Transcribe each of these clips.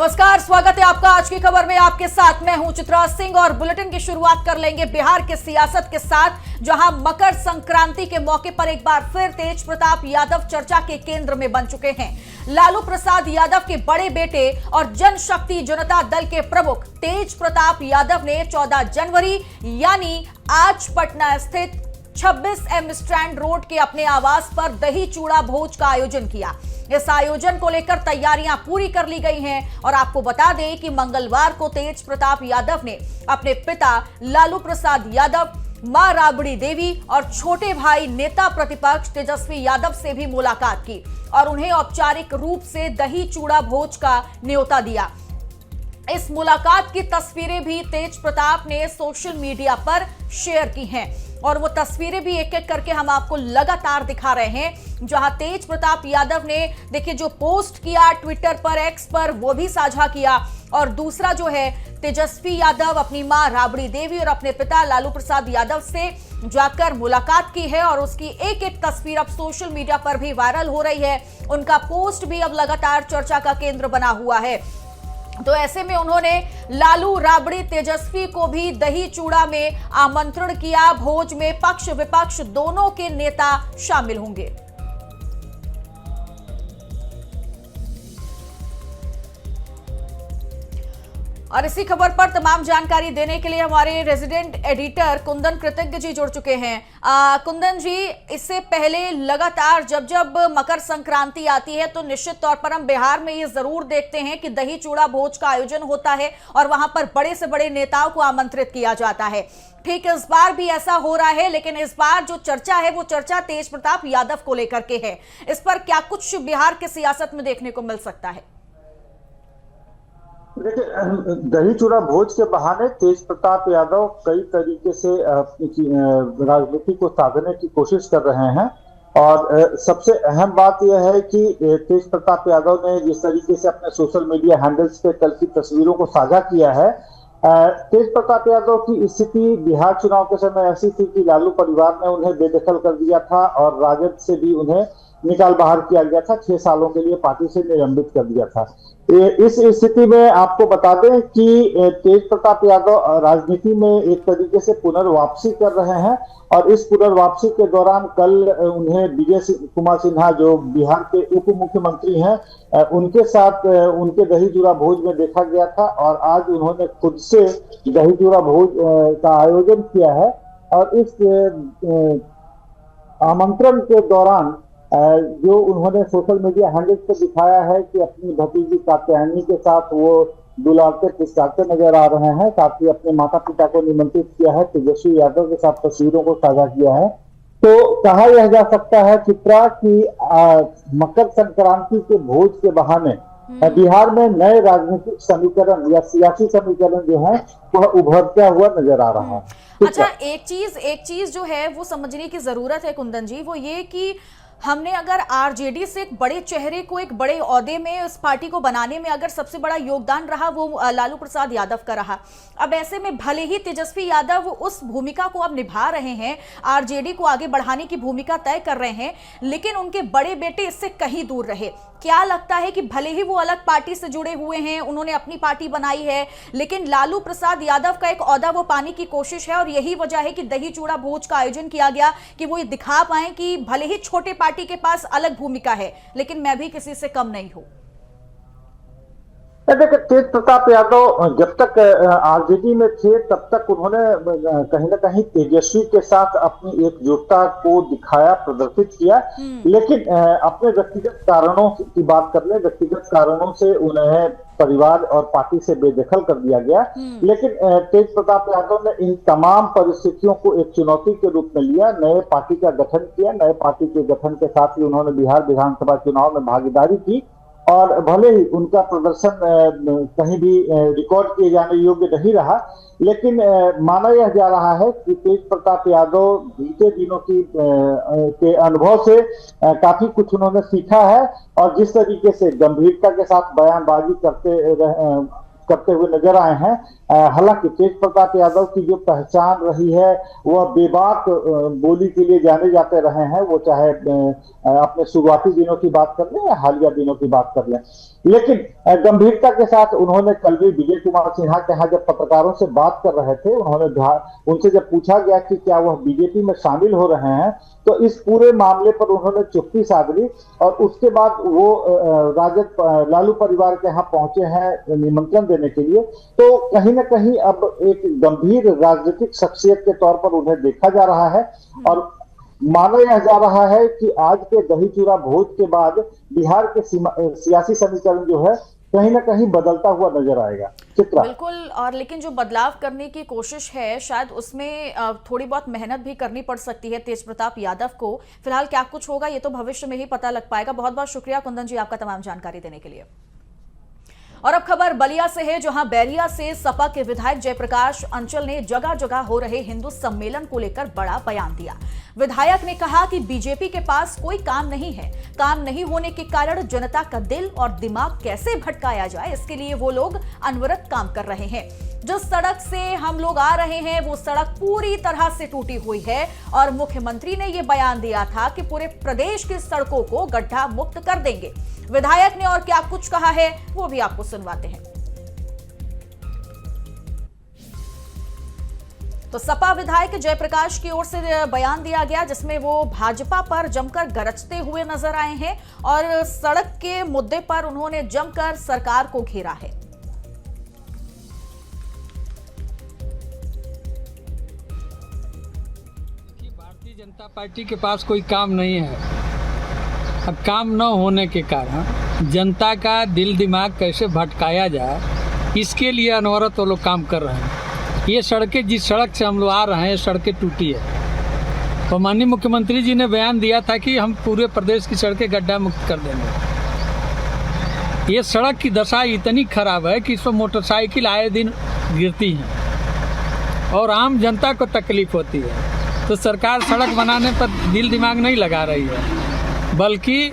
नमस्कार, स्वागत है आपका आज की खबर में। आपके साथ मैं हूं चित्रा सिंह और बुलेटिन की शुरुआत कर लेंगे बिहार के सियासत के साथ, जहां मकर संक्रांति के मौके पर एक बार फिर तेज प्रताप यादव चर्चा के केंद्र में बन चुके हैं। लालू प्रसाद यादव के बड़े बेटे और जनशक्ति जनता दल के प्रमुख तेज प्रताप यादव ने 14 जनवरी यानी आज पटना स्थित 26M स्ट्रैंड रोड के अपने आवास पर दही चूड़ा भोज का आयोजन किया। इस आयोजन को लेकर तैयारियां पूरी कर ली गई हैं और आपको बता दें कि मंगलवार को तेज प्रताप यादव ने अपने पिता लालू प्रसाद यादव, मां राबड़ी देवी और छोटे भाई नेता प्रतिपक्ष तेजस्वी यादव से भी मुलाकात की और उन्हें औपचारिक रूप से दही चूड़ा भोज का न्योता दिया। इस मुलाकात की तस्वीरें भी तेज प्रताप ने सोशल मीडिया पर शेयर की हैं और वो तस्वीरें भी एक एक करके हम आपको लगातार दिखा रहे हैं। जहां तेज प्रताप यादव ने देखिए जो पोस्ट किया ट्विटर पर, एक्स पर, वो भी साझा किया। और दूसरा जो है तेजस्वी यादव अपनी मां राबड़ी देवी और अपने पिता लालू प्रसाद यादव से जाकर मुलाकात की है और उसकी एक एक तस्वीर अब सोशल मीडिया पर भी वायरल हो रही है। उनका पोस्ट भी अब लगातार चर्चा का केंद्र बना हुआ है। तो ऐसे में उन्होंने लालू, राबड़ी, तेजस्वी को भी दही चूड़ा में आमंत्रण किया। भोज में पक्ष विपक्ष दोनों के नेता शामिल होंगे। और इसी खबर पर तमाम जानकारी देने के लिए हमारे रेजिडेंट एडिटर कुंदन कृतज्ञ जी जुड़ चुके हैं। कुंदन जी, इससे पहले लगातार जब जब मकर संक्रांति आती है तो निश्चित तौर पर हम बिहार में ये जरूर देखते हैं कि दही चूड़ा भोज का आयोजन होता है और वहां पर बड़े से बड़े नेताओं को आमंत्रित किया जाता है। ठीक इस बार भी ऐसा हो रहा है, लेकिन इस बार जो चर्चा है वो चर्चा तेज प्रताप यादव को लेकर के है। इस पर क्या कुछ बिहार के सियासत में देखने को मिल सकता है? देखिए, दही चूड़ा भोज के बहाने तेज प्रताप यादव कई तरीके से राजनीति को साधने की कोशिश कर रहे हैं और सबसे अहम बात यह है कि तेज प्रताप यादव ने जिस तरीके से अपने सोशल मीडिया हैंडल्स पे कल की तस्वीरों को साझा किया है। तेज प्रताप यादव की स्थिति बिहार चुनाव के समय ऐसी थी कि लालू परिवार ने उन्हें बेदखल कर दिया था और राजद से भी उन्हें निकाल बाहर किया गया था। 6 सालों के लिए पार्टी से निलंबित कर दिया था। इस स्थिति में आपको बता दें कि तेज प्रताप यादव राजनीति में एक तरीके से पुनर्वापसी कर रहे हैं और इस पुनर्वापसी के दौरान कल उन्हें विजय कुमार सिन्हा जो बिहार के उप मुख्यमंत्री हैं, उनके साथ उनके दही चूड़ा भोज में देखा गया था और आज उन्होंने खुद से दही चूड़ा भोज का आयोजन किया है। और इस आमंत्रण के दौरान जो उन्होंने सोशल मीडिया हैंडल पे दिखाया है कि अपनी भतीजी कात्यायनी के साथ वो दुलारते पुचकारते नजर आ रहे हैं। साथ ही अपने माता पिता को निमंत्रित किया है, तेजस्वी यादव के साथ तस्वीरों को साझा किया है। तो कहा यह जा सकता है चित्रा कि मकर संक्रांति के भोज के बहाने बिहार में नए राजनीतिक समीकरण या सियासी समीकरण जो है वह उभरता हुआ नजर आ रहा है। अच्छा, एक चीज जो है वो समझने की जरूरत है कुंदन जी, वो ये कि हमने अगर आरजेडी से एक बड़े चेहरे को एक बड़े ओहदे में उस पार्टी को बनाने में अगर सबसे बड़ा योगदान रहा वो लालू प्रसाद यादव का रहा। अब ऐसे में भले ही तेजस्वी यादव उस भूमिका को अब निभा रहे हैं, आरजेडी को आगे बढ़ाने की भूमिका तय कर रहे हैं, लेकिन उनके बड़े बेटे इससे कहीं दूर रहे। क्या लगता है कि भले ही वो अलग पार्टी से जुड़े हुए हैं, उन्होंने अपनी पार्टी बनाई है, लेकिन लालू प्रसाद यादव का एक ओहदा वो पाने की कोशिश है और यही वजह है कि दही चूड़ा भोज का आयोजन किया गया कि वो ये दिखा पाए कि भले ही छोटे पार्टी के पास अलग भूमिका है, लेकिन मैं भी किसी से कम नहीं हूं। देखिए, तेज प्रताप यादव जब तक आरजेडी में थे तब तक उन्होंने कहीं ना कहीं तेजस्वी के साथ अपनी एकजुटता को दिखाया, प्रदर्शित किया। लेकिन अपने व्यक्तिगत कारणों की बात कर ले, व्यक्तिगत कारणों से उन्हें परिवार और पार्टी से बेदखल कर दिया गया। लेकिन तेज प्रताप यादव ने इन तमाम परिस्थितियों को एक चुनौती के रूप में लिया, नए पार्टी का गठन किया। नए पार्टी के गठन के साथ ही उन्होंने बिहार विधानसभा चुनाव में भागीदारी की और भले ही उनका प्रदर्शन कहीं भी रिकॉर्ड किए जाने योग्य नहीं रहा, लेकिन माना यह जा रहा है कि तेज प्रताप यादव बीते दिनों के अनुभव से काफी कुछ उन्होंने सीखा है और जिस तरीके से गंभीरता के साथ बयानबाजी करते हुए नजर आए हैं, हालांकि तेज प्रताप यादव की जो पहचान रही है वह बेबाक बोली के लिए जाने जाते रहे हैं, वो चाहे अपने शुरुआती दिनों की बात कर लें या हालिया दिनों की बात कर लें। लेकिन गंभीरता के साथ उन्होंने कल भी विजय कुमार सिन्हा के यहाँ जब पत्रकारों से बात कर रहे थे, उनसे जब पूछा गया कि क्या वह बीजेपी में शामिल हो रहे हैं, तो इस पूरे मामले पर उन्होंने चुप्पी साध ली और उसके बाद वो राजद लालू परिवार के यहाँ पहुंचे हैं निमंत्रण देने के लिए। तो कहीं ना कहीं अब एक गंभीर राजनीतिक शख्सियत के तौर पर उन्हें देखा जा रहा है और माना यह जा रहा है कि आज के दही चूड़ा भोज के बाद बिहार के सियासी समीकरण जो है कहीं ना कहीं बदलता हुआ नजर आएगा। चित्रा बिल्कुल, और लेकिन जो बदलाव करने की कोशिश है शायद उसमें थोड़ी बहुत मेहनत भी करनी पड़ सकती है तेज प्रताप यादव को। फिलहाल क्या कुछ होगा ये तो भविष्य में ही पता लग पाएगा। बहुत बहुत शुक्रिया कुंदन जी आपका तमाम जानकारी देने के लिए। और अब खबर बलिया से है, जहां बैरिया से सपा के विधायक जयप्रकाश अंचल ने जगह जगह हो रहे हिंदू सम्मेलन को लेकर बड़ा बयान दिया। विधायक ने कहा कि बीजेपी के पास कोई काम नहीं है, काम नहीं होने के कारण जनता का दिल और दिमाग कैसे भटकाया जाए इसके लिए वो लोग अनवरत काम कर रहे हैं। जिस सड़क से हम लोग आ रहे हैं वो सड़क पूरी तरह से टूटी हुई है और मुख्यमंत्री ने ये बयान दिया था कि पूरे प्रदेश की सड़कों को गड्ढा मुक्त कर देंगे। विधायक ने और क्या कुछ कहा है वो भी आपको सुनवाते हैं। तो सपा विधायक जयप्रकाश की ओर से बयान दिया गया जिसमें वो भाजपा पर जमकर गरजते हुए नजर आए हैं और सड़क के मुद्दे पर उन्होंने जमकर सरकार को घेरा है। भारतीय जनता पार्टी के पास कोई काम नहीं है। अब काम न होने के कारण जनता का दिल दिमाग कैसे भटकाया जाए इसके लिए अनवरत वो लोग काम कर रहे हैं। ये सड़कें, जिस सड़क से हम लोग आ रहे हैं सड़कें टूटी है, तो माननीय मुख्यमंत्री जी ने बयान दिया था कि हम पूरे प्रदेश की सड़कें गड्ढा मुक्त कर देंगे। ये सड़क की दशा इतनी खराब है कि इस पर मोटरसाइकिल आए दिन गिरती हैं और आम जनता को तकलीफ होती है। तो सरकार सड़क बनाने पर दिल दिमाग नहीं लगा रही है, बल्कि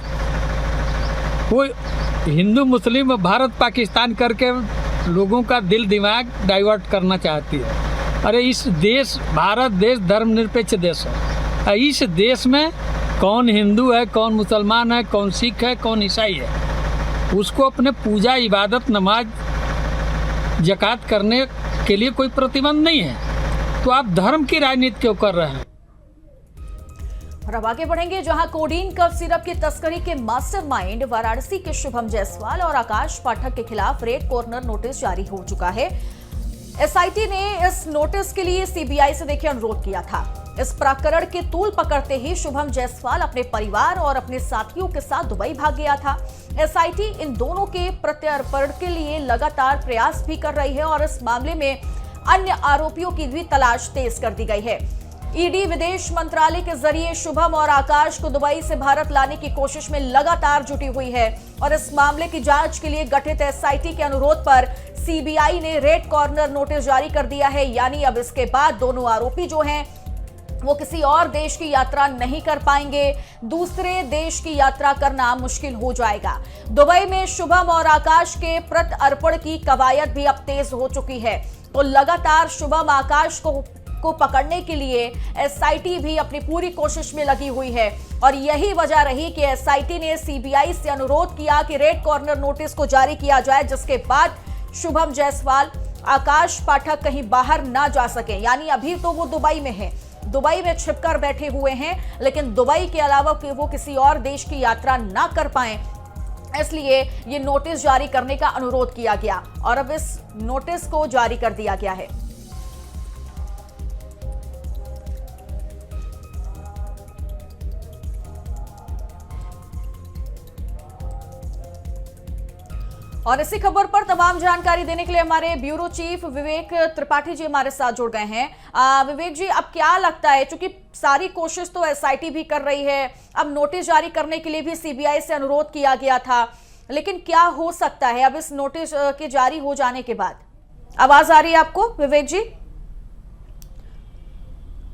वो हिंदू मुस्लिम भारत पाकिस्तान करके लोगों का दिल दिमाग डाइवर्ट करना चाहती है। अरे इस देश, भारत देश धर्मनिरपेक्ष देश है। इस देश में कौन हिंदू है, कौन मुसलमान है, कौन सिख है, कौन ईसाई है, उसको अपने पूजा, इबादत, नमाज, ज़कात करने के लिए कोई प्रतिबंध नहीं है। तो आप धर्म की राजनीति क्यों कर रहे हैं? और अब आगे बढ़ेंगे, जहां कोडीन कफ सिरप की तस्करी के मास्टरमाइंड वाराणसी के शुभम जायसवाल और आकाश पाठक के खिलाफ रेड कॉर्नर नोटिस जारी हो चुका है। एसआईटी ने इस नोटिस के लिए सीबीआई से देखिए अनुरोध किया था। इस प्रकरण के तूल पकड़ते ही शुभम जायसवाल अपने परिवार और अपने साथियों के साथ दुबई भाग गया था। एसआईटी इन दोनों के प्रत्यर्पण के लिए लगातार प्रयास भी कर रही है और इस मामले में अन्य आरोपियों की भी तलाश तेज कर दी गई है। ईडी विदेश मंत्रालय के जरिए शुभम और आकाश को दुबई से भारत लाने की कोशिश में लगातार जुटी हुई है और इस मामले की जांच के लिए गठित एसआईटी के अनुरोध पर सीबीआई ने रेड कॉर्नर नोटिस जारी कर दिया है। यानी अब इसके बाद दोनों आरोपी जो हैं वो किसी और देश की यात्रा नहीं कर पाएंगे, दूसरे देश की यात्रा करना मुश्किल हो जाएगा। दुबई में शुभम और आकाश के प्रत्यर्पण की कवायद भी अब तेज हो चुकी है। तो लगातार शुभम, आकाश को पकड़ने के लिए एसआईटी भी अपनी पूरी कोशिश में लगी हुई है और यही वजह रही कि एसआईटी ने सीबीआई से अनुरोध किया कि रेड कॉर्नर नोटिस को जारी किया जाए, जिसके बाद शुभम जायसवाल, आकाश पाठक कहीं बाहर ना जा सके। यानी अभी तो वो दुबई में है, दुबई में छिपकर बैठे हुए हैं, लेकिन दुबई के अलावा वो किसी और देश की यात्रा ना कर पाए, इसलिए ये नोटिस जारी करने का अनुरोध किया गया और अब इस नोटिस को जारी कर दिया गया है। और इसी खबर पर तमाम जानकारी देने के लिए हमारे ब्यूरो चीफ विवेक त्रिपाठी जी हमारे साथ जुड़ गए हैं। विवेक जी, अब क्या लगता है, क्योंकि सारी कोशिश तो एसआईटी भी कर रही है, अब नोटिस जारी करने के लिए भी सीबीआई से अनुरोध किया गया था, लेकिन क्या हो सकता है अब इस नोटिस के जारी हो जाने के बाद? आवाज आ रही है आपको विवेक जी?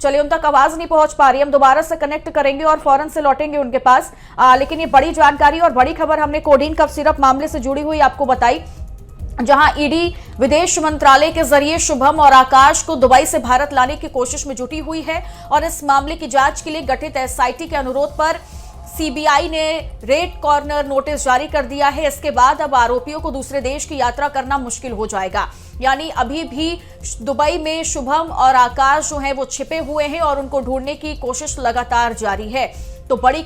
चलिए, उन तक आवाज नहीं पहुंच पा रही, हम दोबारा से कनेक्ट करेंगे और फौरन से लौटेंगे उनके पास। लेकिन ये बड़ी जानकारी और बड़ी खबर हमने कोडीन कफ सिरप मामले से जुड़ी हुई आपको बताई। जहां ईडी विदेश मंत्रालय के जरिए शुभम और आकाश को दुबई से भारत लाने की कोशिश में जुटी हुई है और इस मामले की जांच के लिए गठित एसआईटी के अनुरोध पर सीबीआई ने रेड कॉर्नर नोटिस जारी कर दिया है। इसके बाद अब आरोपियों को दूसरे देश की यात्रा करना मुश्किल हो जाएगा। यानी अभी भी दुबई में शुभम और आकाश जो है वो छिपे हुए हैं और उनको ढूंढने की कोशिश लगातार जारी है। तो बड़ी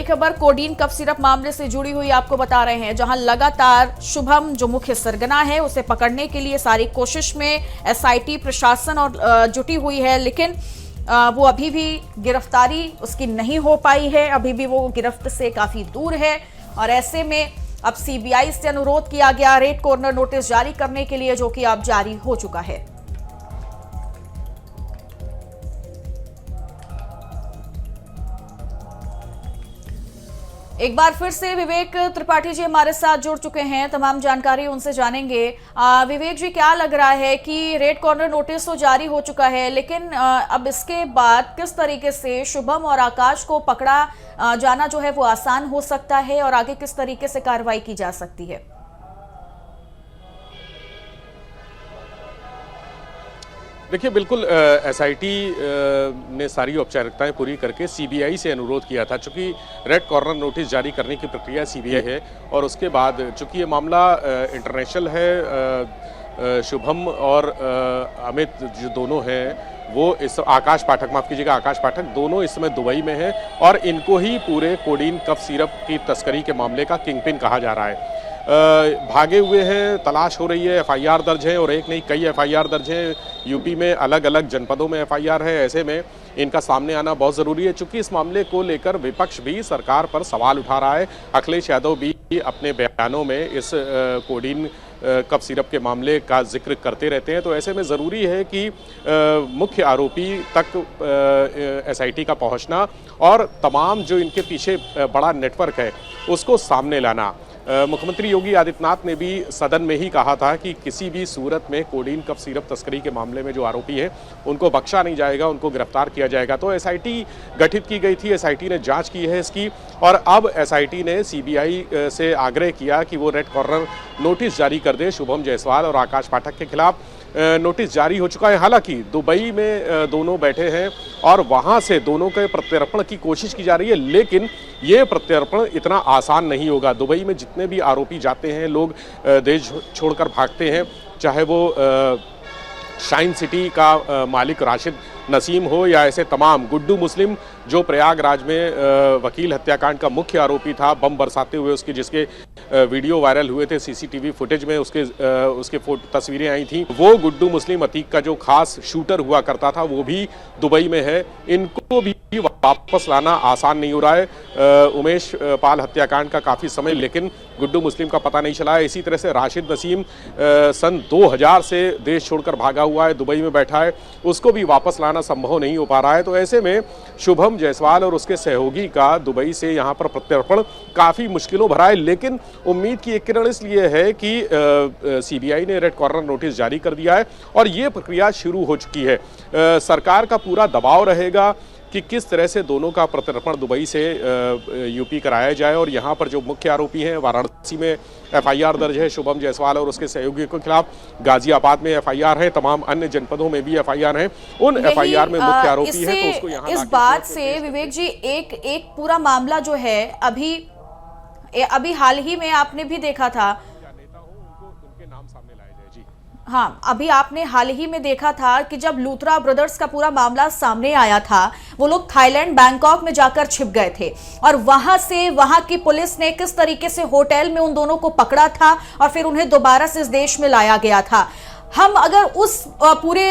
खबर कोडीन कफ सिरप मामले से जुड़ी हुई आपको बता रहे हैं, जहां लगातार शुभम जो मुख्य सरगना है उसे पकड़ने के लिए सारी कोशिश में एसआईटी प्रशासन और जुटी हुई है, लेकिन वो अभी भी गिरफ्तारी उसकी नहीं हो पाई है। अभी भी वो गिरफ्त से काफी दूर है और ऐसे में अब सीबीआई से अनुरोध किया गया रेड कॉर्नर नोटिस जारी करने के लिए, जो कि अब जारी हो चुका है। एक बार फिर से विवेक त्रिपाठी जी हमारे साथ जुड़ चुके हैं, तमाम जानकारी उनसे जानेंगे। विवेक जी, क्या लग रहा है कि रेड कॉर्नर नोटिस तो जारी हो चुका है, लेकिन अब इसके बाद किस तरीके से शुभम और आकाश को पकड़ा जाना जो है वो आसान हो सकता है और आगे किस तरीके से कार्रवाई की जा सकती है? देखिए, बिल्कुल एसआईटी ने सारी औपचारिकताएं पूरी करके सीबीआई से अनुरोध किया था। चूंकि रेड कॉर्नर नोटिस जारी करने की प्रक्रिया सीबीआई है और उसके बाद चूंकि ये मामला इंटरनेशनल है, शुभम और अमित जो दोनों हैं वो इस आकाश पाठक, माफ़ कीजिएगा, आकाश पाठक दोनों इस समय दुबई में हैं और इनको ही पूरे कोडीन कफ सिरप की तस्करी के मामले का किंगपिन कहा जा रहा है। भागे हुए हैं, तलाश हो रही है, एफआईआर दर्ज है और एक नहीं कई एफआईआर दर्ज है। यूपी में अलग अलग जनपदों में एफआईआर है। ऐसे में इनका सामने आना बहुत ज़रूरी है। चूंकि इस मामले को लेकर विपक्ष भी सरकार पर सवाल उठा रहा है। अखिलेश यादव भी अपने बयानों में इस कोडीन कफ सिरप के मामले का जिक्र करते रहते हैं। तो ऐसे में ज़रूरी है कि मुख्य आरोपी तक एसआईटी का पहुंचना और तमाम जो इनके पीछे बड़ा नेटवर्क है उसको सामने लाना। मुख्यमंत्री योगी आदित्यनाथ ने भी सदन में ही कहा था कि किसी भी सूरत में कोडीन कफ सिरप तस्करी के मामले में जो आरोपी हैं उनको बख्शा नहीं जाएगा, उनको गिरफ्तार किया जाएगा। तो एसआईटी गठित की गई थी, एसआईटी ने जांच की है इसकी और अब एसआईटी ने सीबीआई से आग्रह किया कि वो रेड कॉर्नर नोटिस जारी कर दे शुभम जायसवाल और आकाश पाठक के खिलाफ। नोटिस जारी हो चुका है। हालांकि दुबई में दोनों बैठे हैं और वहां से दोनों के प्रत्यर्पण की कोशिश की जा रही है, लेकिन ये प्रत्यर्पण इतना आसान नहीं होगा। दुबई में जितने भी आरोपी जाते हैं, लोग देश छोड़कर भागते हैं, चाहे वो शाइन सिटी का मालिक राशिद नसीम हो या ऐसे तमाम गुड्डू मुस्लिम जो प्रयागराज में वकील हत्याकांड का मुख्य आरोपी था, बम बरसाते हुए उसके जिसके वीडियो वायरल हुए थे, सीसीटीवी फुटेज में उसके तस्वीरें आई थी। वो गुड्डू मुस्लिम अतीक का जो खास शूटर हुआ करता था वो भी दुबई में है। इनको भी वापस लाना आसान नहीं हो रहा है। उमेश पाल हत्याकांड का काफ़ी समय लेकिन गुड्डू मुस्लिम का पता नहीं चला है। इसी तरह से राशिद नसीम सन 2000 से देश छोड़कर भागा हुआ है, दुबई में बैठा है, उसको भी वापस लाना संभव नहीं हो पा रहा है। तो ऐसे में शुभम जायसवाल और उसके सहयोगी का दुबई से यहाँ पर प्रत्यर्पण काफ़ी मुश्किलों भरा है। लेकिन उम्मीद की एक किरण इसलिए है कि सीबीआई ने रेड कॉर्नर नोटिस जारी कर दिया है और ये प्रक्रिया शुरू हो चुकी है। सरकार का पूरा दबाव रहेगा कि किस तरह से दोनों का प्रत्यर्पण दुबई से यूपी कराया जाए और यहाँ पर जो मुख्य आरोपी हैं, वाराणसी में एफआईआर दर्ज है शुभम जायसवाल और उसके सहयोगी के खिलाफ, गाजियाबाद में एफआईआर है, तमाम अन्य जनपदों में भी एफआईआर हैं। उन एफआईआर में मुख्य आरोपी है तो उसको यहाँ इस बात से विवेक जी एक पूरा मामला जो है अभी हाल ही में आपने भी देखा था, हाँ, अभी आपने हाल ही में देखा था कि जब लूथरा ब्रदर्स का पूरा मामला सामने आया था, वो लोग थाईलैंड बैंकॉक में जाकर छिप गए थे और वहां से वहां की पुलिस ने किस तरीके से होटल में उन दोनों को पकड़ा था और फिर उन्हें दोबारा से इस देश में लाया गया था। हम अगर उस पूरे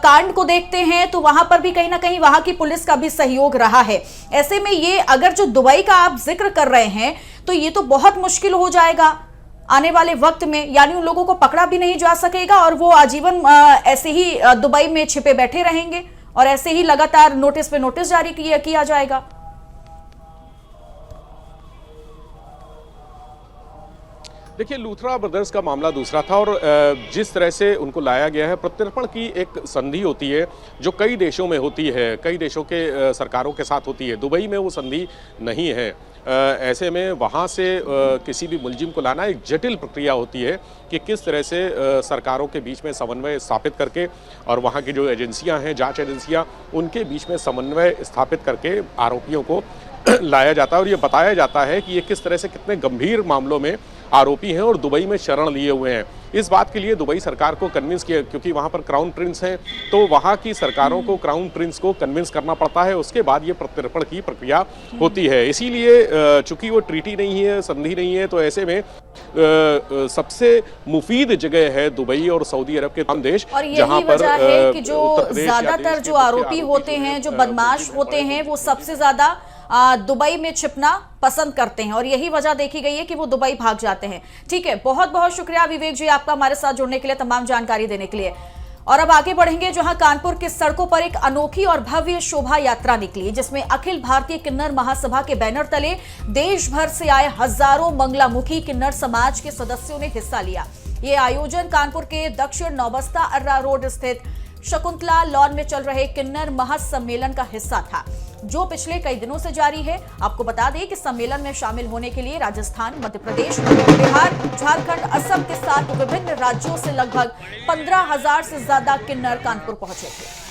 कांड को देखते हैं तो वहां पर भी कहीं ना कहीं वहां की पुलिस का भी सहयोग रहा है। ऐसे में ये अगर जो दुबई का आप जिक्र कर रहे हैं तो ये तो बहुत मुश्किल हो जाएगा आने वाले वक्त में, यानी उन लोगों को पकड़ा भी नहीं जा सकेगा और वो आजीवन ऐसे ही दुबई में छिपे बैठे रहेंगे और ऐसे ही लगातार नोटिस पे नोटिस जारी किया जाएगा। देखिए, लूथरा ब्रदर्स का मामला दूसरा था और जिस तरह से उनको लाया गया है, प्रत्यर्पण की एक संधि होती है जो कई देशों में होती है, कई देशों के सरकारों के साथ होती है। दुबई में वो संधि नहीं है। ऐसे में वहाँ से किसी भी मुलजिम को लाना एक जटिल प्रक्रिया होती है कि किस तरह से सरकारों के बीच में समन्वय स्थापित करके और वहाँ की जो एजेंसियाँ हैं, जांच एजेंसियाँ, उनके बीच में समन्वय स्थापित करके आरोपियों को लाया जाता है और ये बताया जाता है कि ये किस तरह से कितने गंभीर मामलों में आरोपी हैं और दुबई में शरण लिए हुए हैं। इस बात के लिए दुबई सरकार को कन्विंस किया, क्योंकि वहाँ पर क्राउन प्रिंस हैं, तो वहाँ की सरकारों को क्राउन प्रिंस को कन्विंस करना पड़ता है, उसके बाद ये प्रत्यर्पण की प्रक्रिया होती है। इसीलिए चूंकि वो ट्रीटी नहीं है, संधि नहीं है, तो ऐसे में सबसे मुफीद जगह है दुबई और सऊदी अरब के तमाम देश, और यही वजह है कि जो ज्यादातर जो आरोपी होते हैं, जो बदमाश होते हैं, वो सबसे ज्यादा दुबई में छिपना पसंद करते हैं और यही वजह देखी गई है कि वो दुबई भाग जाते हैं। ठीक है, बहुत बहुत शुक्रिया विवेक जी आपका हमारे साथ जुड़ने के लिए, तमाम जानकारी देने के लिए। और अब आगे बढ़ेंगे, जहां कानपुर की सड़कों पर एक अनोखी और भव्य शोभा यात्रा निकली, जिसमें अखिल भारतीय किन्नर महासभा के बैनर तले देश भर से आए हजारों मंगलामुखी किन्नर समाज के सदस्यों ने हिस्सा लिया। ये आयोजन कानपुर के दक्षिण नौबस्ता अर्रा रोड स्थित शकुंतला लॉन में चल रहे किन्नर महासम्मेलन का हिस्सा था, जो पिछले कई दिनों से जारी है। आपको बता दें कि सम्मेलन में शामिल होने के लिए राजस्थान, मध्य प्रदेश, बिहार, झारखंड, असम के साथ विभिन्न राज्यों से लगभग 15,000 से ज्यादा किन्नर कानपुर पहुंचे थे।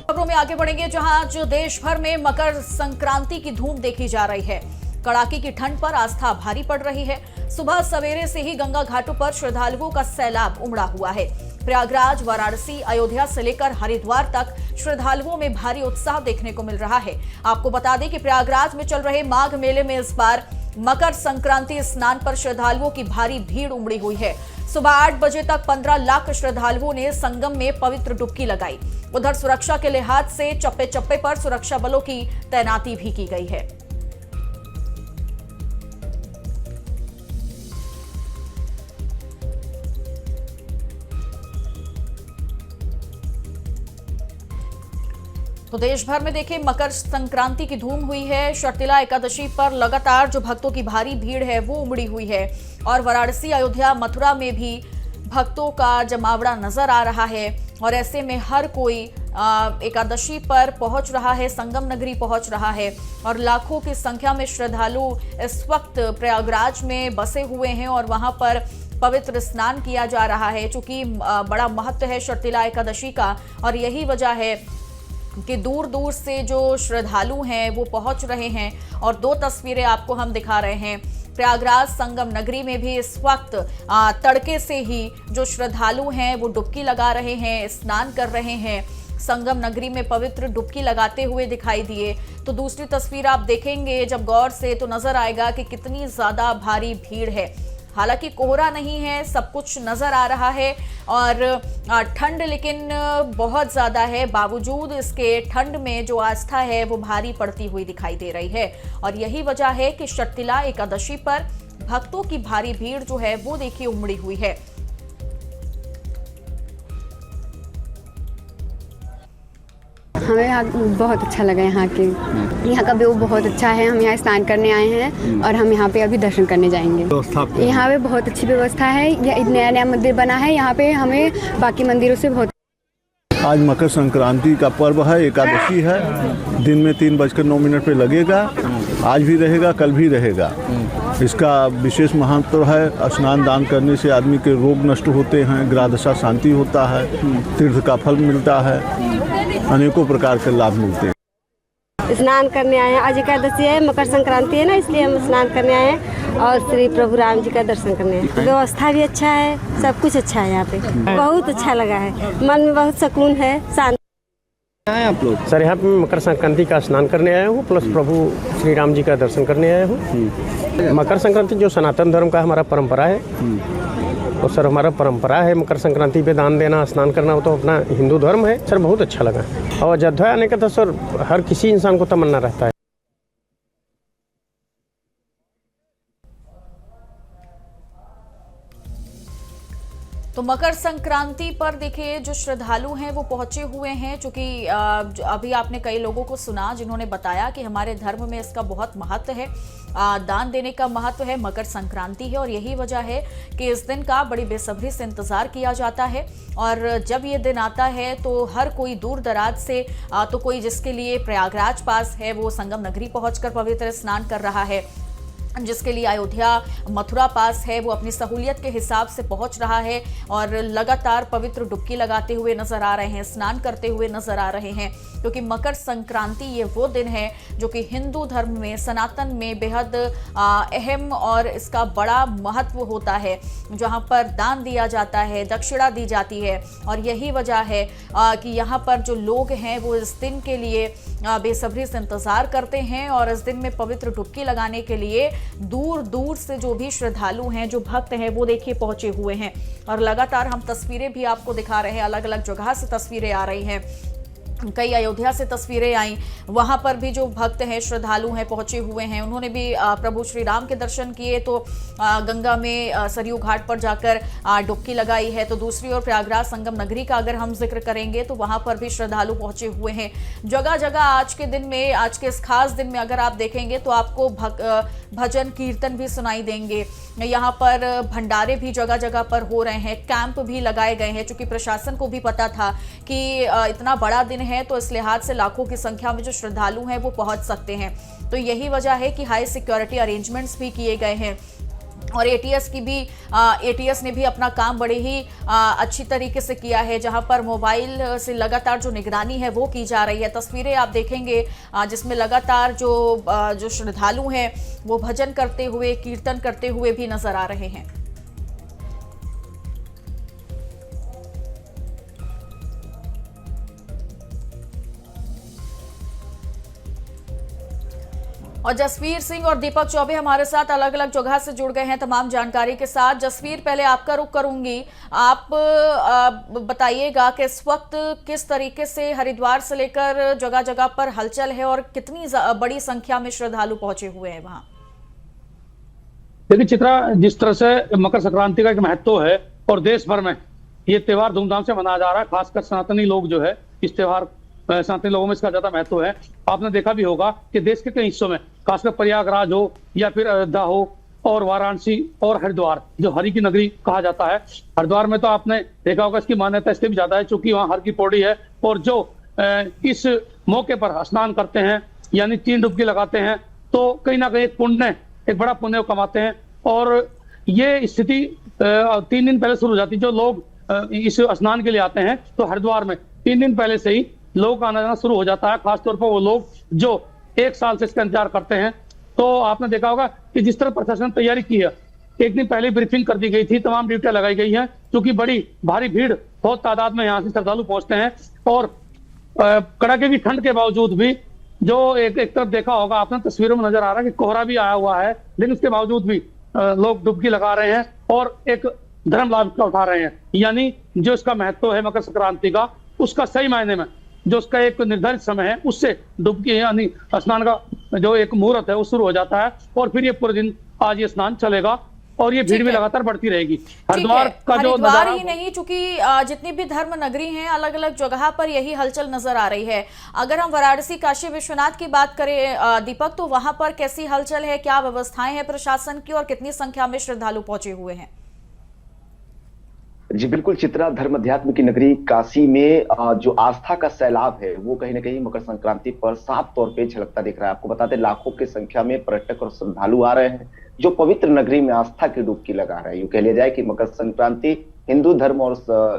खबरों में आगे बढ़ेंगे, जहां जो देश भर में मकर संक्रांति की धूम देखी जा रही है। कड़ाके की ठंड पर आस्था भारी पड़ रही है। सुबह सवेरे से ही गंगा घाटों पर श्रद्धालुओं का सैलाब उमड़ा हुआ है। प्रयागराज, वाराणसी, अयोध्या से लेकर हरिद्वार तक श्रद्धालुओं में भारी उत्साह देखने को मिल रहा है। आपको बता दें कि प्रयागराज में चल रहे माघ मेले में इस बार मकर संक्रांति स्नान पर श्रद्धालुओं की भारी भीड़ उमड़ी हुई है। सुबह 8 बजे तक 15 लाख श्रद्धालुओं ने संगम में पवित्र डुबकी लगाई। उधर सुरक्षा के लिहाज से चप्पे चप्पे पर सुरक्षा बलों की तैनाती भी की गई है। तो देश भर में देखिए मकर संक्रांति की धूम हुई है। शर्तिला एकादशी पर लगातार जो भक्तों की भारी भीड़ है वो उमड़ी हुई है और वाराणसी, अयोध्या, मथुरा में भी भक्तों का जमावड़ा नजर आ रहा है। और ऐसे में हर कोई एकादशी पर पहुंच रहा है, संगम नगरी पहुंच रहा है और लाखों की संख्या में श्रद्धालु इस वक्त प्रयागराज में बसे हुए हैं और वहां पर पवित्र स्नान किया जा रहा है। चूंकि बड़ा महत्व है शर्तिला एकादशी का और यही वजह है कि दूर दूर से जो श्रद्धालु हैं वो पहुंच रहे हैं। और दो तस्वीरें आपको हम दिखा रहे हैं। प्रयागराज संगम नगरी में भी इस वक्त तड़के से ही जो श्रद्धालु हैं वो डुबकी लगा रहे हैं, स्नान कर रहे हैं, संगम नगरी में पवित्र डुबकी लगाते हुए दिखाई दिए। तो दूसरी तस्वीर आप देखेंगे जब गौर से तो नजर आएगा कि कितनी ज्यादा भारी भीड़ है। हालांकि कोहरा नहीं है, सब कुछ नजर आ रहा है और ठंड लेकिन बहुत ज्यादा है। बावजूद इसके ठंड में जो आस्था है वो भारी पड़ती हुई दिखाई दे रही है और यही वजह है कि शर्तिला एकादशी पर भक्तों की भारी भीड़ जो है वो देखिए उमड़ी हुई है। हमें यहाँ बहुत अच्छा लगा। यहाँ का व्यू बहुत अच्छा है। हम यहाँ स्नान करने आए हैं और हम यहाँ पे अभी दर्शन करने जाएंगे। यहाँ पे बहुत अच्छी व्यवस्था है। यह नया नया मंदिर बना है। यहाँ पे हमें बाकी मंदिरों से बहुत। आज मकर संक्रांति का पर्व है, एकादशी है। दिन में 3:09 पे लगेगा। आज भी रहेगा, कल भी रहेगा। इसका विशेष महत्व है। स्नान दान करने से आदमी के रोग नष्ट होते हैं, ग्रह दशा शांति होता है, तीर्थ का फल मिलता है, अनेकों प्रकार के लाभ मिलते हैं। स्नान करने आए हैं। आज एकादशी है, मकर संक्रांति है ना, इसलिए हम स्नान करने आए हैं और श्री प्रभु राम जी का दर्शन करने आए हैं। व्यवस्था भी अच्छा है, सब कुछ अच्छा है। यहाँ पे बहुत अच्छा लगा है, मन में बहुत सुकून है, शांति। आप लोग सर यहाँ पे मकर संक्रांति का स्नान करने आया हूँ, प्लस प्रभु श्री राम जी का दर्शन करने आया हूँ। मकर संक्रांति जो सनातन धर्म का हमारा परंपरा है, तो सर हमारा परंपरा है मकर संक्रांति पे दान देना, स्नान करना, वो तो अपना हिंदू धर्म है। सर बहुत अच्छा लगा और अयोध्या आने का तो सर हर किसी इंसान को तमन्ना रहता है। तो मकर संक्रांति पर देखिए जो श्रद्धालु हैं वो पहुंचे हुए हैं, चूंकि अभी आपने कई लोगों को सुना जिन्होंने बताया कि हमारे धर्म में इसका बहुत महत्व है, दान देने का महत्व है, मकर संक्रांति है और यही वजह है कि इस दिन का बड़ी बेसब्री से इंतजार किया जाता है। और जब ये दिन आता है तो हर कोई दूर दराज से तो कोई जिसके लिए प्रयागराज पास है वो संगम नगरी पहुंचकर पवित्र स्नान कर रहा है, जिसके लिए अयोध्या मथुरा पास है वो अपनी सहूलियत के हिसाब से पहुंच रहा है और लगातार पवित्र डुबकी लगाते हुए नजर आ रहे हैं, स्नान करते हुए नजर आ रहे हैं, क्योंकि मकर संक्रांति ये वो दिन है जो कि हिंदू धर्म में, सनातन में बेहद अहम और इसका बड़ा महत्व होता है, जहां पर दान दिया जाता है, दक्षिणा दी जाती है। और यही वजह है कि यहाँ पर जो लोग हैं वो इस दिन के लिए बेसब्री से इंतजार करते हैं और इस दिन में पवित्र डुबकी लगाने के लिए दूर दूर से जो भी श्रद्धालु हैं, जो भक्त हैं, वो देखिए पहुंचे हुए हैं। और लगातार हम तस्वीरें भी आपको दिखा रहे हैं, अलग अलग जगह से तस्वीरें आ रही हैं, कई अयोध्या से तस्वीरें आई, वहां पर भी जो भक्त हैं, श्रद्धालु हैं, पहुंचे हुए हैं। उन्होंने भी प्रभु श्री राम के दर्शन किए, तो गंगा में सरयू घाट पर जाकर डुबकी लगाई है। तो दूसरी ओर प्रयागराज संगम नगरी का अगर हम जिक्र करेंगे तो वहां पर भी श्रद्धालु पहुंचे हुए हैं। जगह जगह आज के दिन में, आज के इस खास दिन में अगर आप देखेंगे तो आपको भजन कीर्तन भी सुनाई देंगे। यहाँ पर भंडारे भी जगह जगह पर हो रहे हैं, कैंप भी लगाए गए हैं, क्योंकि प्रशासन को भी पता था कि इतना बड़ा दिन है तो इस लिहाज से लाखों की संख्या में जो श्रद्धालु हैं वो पहुंच सकते हैं। तो यही वजह है कि हाई सिक्योरिटी अरेंजमेंट्स भी किए गए हैं और एटीएस ने भी अपना काम बड़े ही अच्छी तरीके से किया है, जहां पर मोबाइल से लगातार जो निगरानी है वो की जा रही है। तस्वीरें आप देखेंगे जिसमें लगातार जो श्रद्धालु हैं वो भजन करते हुए, कीर्तन करते हुए भी नजर आ रहे हैं। और जसवीर सिंह और दीपक चौबे हमारे साथ अलग अलग जगह से जुड़ गए हैं तमाम जानकारी के साथ। जसवीर, पहले आपका रुख करूंगी, आप बताइएगा कि इस वक्त किस तरीके से हरिद्वार से लेकर जगह जगह पर हलचल है और कितनी बड़ी संख्या में श्रद्धालु पहुंचे हुए हैं वहां। देखिए चित्रा, जिस तरह से मकर संक्रांति का एक महत्व है और देश भर में ये त्योहार धूमधाम से मनाया जा रहा है, खासकर सनातनी लोग जो है इस त्योहार, सनातनी लोगों में इसका ज्यादा महत्व है। आपने देखा भी होगा कि देश के कई हिस्सों में, खासकर प्रयागराज हो या फिर अयोध्या हो और वाराणसी और हरिद्वार, जो हरि की नगरी कहा जाता है, हरिद्वार में तो आपने देखा होगा इसकी मान्यता इससे भी ज्यादा है, क्योंकि वहाँ हर की पौड़ी है और जो इस मौके पर स्नान करते हैं यानी 3 डुबकी लगाते हैं तो कहीं ना कहीं एक बड़ा पुण्य कमाते हैं। और ये स्थिति 3 दिन पहले शुरू हो जाती है। जो लोग इस स्नान के लिए आते हैं तो हरिद्वार में 3 दिन पहले से ही लोगों का आना जाना शुरू हो जाता है, खासतौर पर वो लोग जो 1 साल से इसका इंतजार करते हैं। तो आपने देखा होगा कि जिस तरह प्रशासन ने तैयारी की है, 1 दिन पहले ब्रीफिंग कर दी गई थी, तमाम ड्यूटियां लगाई गई हैं, क्योंकि बड़ी भारी भीड़ बहुत तादाद में यहाँ से श्रद्धालु पहुंचते हैं। और कड़ाके की ठंड के बावजूद भी जो एक तरफ देखा होगा आपने, तस्वीरों में नजर आ रहा है कि कोहरा भी आया हुआ है, लेकिन उसके बावजूद भी लोग डुबकी लगा रहे हैं और एक धर्म लाभ का उठा रहे हैं। यानी जो इसका महत्व है मकर संक्रांति का, उसका सही मायने में जो उसका एक निर्धारित समय है उससे डुबकी यानी स्नान का जो एक मुहूर्त है वो शुरू हो जाता है और फिर ये पूरे दिन आज ये स्नान चलेगा और ये भीड़ भी लगातार बढ़ती रहेगी। हरिद्वार का जो हरिद्वार ही नहीं, चूंकि जितनी भी धर्म नगरी हैं अलग अलग जगह पर यही हलचल नजर आ रही है। अगर हम वाराणसी काशी विश्वनाथ की बात करें दीपक, तो वहां पर कैसी हलचल है, क्या व्यवस्थाएं हैं प्रशासन की और कितनी संख्या में श्रद्धालु पहुंचे हुए हैं? जी बिल्कुल चित्रा, धर्म अध्यात्म की नगरी काशी में जो आस्था का सैलाब है वो कहीं ना कहीं मकर संक्रांति पर साफ तौर पे झलकता दिख रहा है। आपको बताते लाखों की संख्या में पर्यटक और श्रद्धालु आ रहे हैं जो पवित्र नगरी में आस्था की डुबकी लगा रहे हैं। यूं कह लिया जाए कि मकर संक्रांति हिंदू धर्म और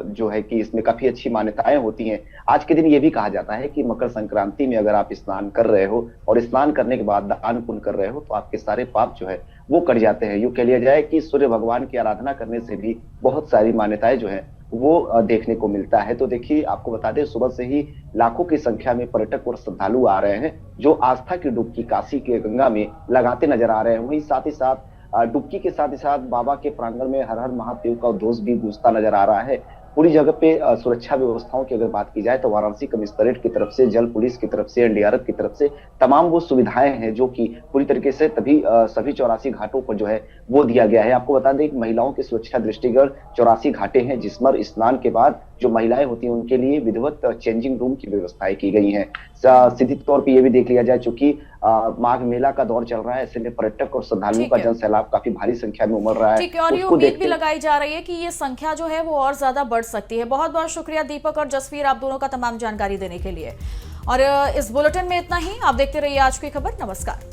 जो है कि इसमें काफी अच्छी मान्यताएं होती हैं। आज के दिन ये भी कहा जाता है कि मकर संक्रांति में अगर आप स्नान कर रहे हो और स्नान करने के बाद दान पुण्य कर रहे हो तो आपके सारे पाप जो है वो कट जाते हैं। यूं कह लिया जाए कि सूर्य भगवान की आराधना करने से भी बहुत सारी मान्यताएं जो है वो देखने को मिलता है। तो देखिए, आपको बता दें सुबह से ही लाखों की संख्या में पर्यटक और श्रद्धालु आ रहे हैं जो आस्था की डुबकी काशी के गंगा में लगाते नजर आ रहे हैं। वहीं साथ ही साथ डुबकी के साथ ही साथ बाबा के प्रांगण में हर हर महादेव का उद्घोष भी गूंजता नजर आ रहा है। पूरी जगह पे सुरक्षा व्यवस्थाओं की अगर बात की जाए तो वाराणसी कमिश्नरेट की तरफ से, जल पुलिस की तरफ से, एनडीआरएफ की तरफ से तमाम वो सुविधाएं हैं जो कि पूरी तरीके से सभी 84 घाटों पर जो है वो दिया गया है। आपको बता दें कि महिलाओं की सुरक्षा दृष्टिगत 84 घाटे हैं जिसमें स्नान के बाद जो महिलाएं होती हैं उनके लिए विधिवत चेंजिंग रूम की व्यवस्थाएं की गई हैं। सीधे तौर पर यह भी देख लिया जाए चूंकि माघ मेला का दौर चल रहा है, ऐसे में पर्यटक और श्रद्धालुओं का जन सैलाब काफी भारी संख्या में उमड़ रहा है। ठीक है, और ये उम्मीद भी लगाई जा रही है कि ये संख्या जो है वो और ज्यादा बढ़ सकती है। बहुत बहुत शुक्रिया दीपक और जसवीर, आप दोनों का तमाम जानकारी देने के लिए। और इस बुलेटिन में इतना ही। आप देखते रहिए आज की खबर। नमस्कार।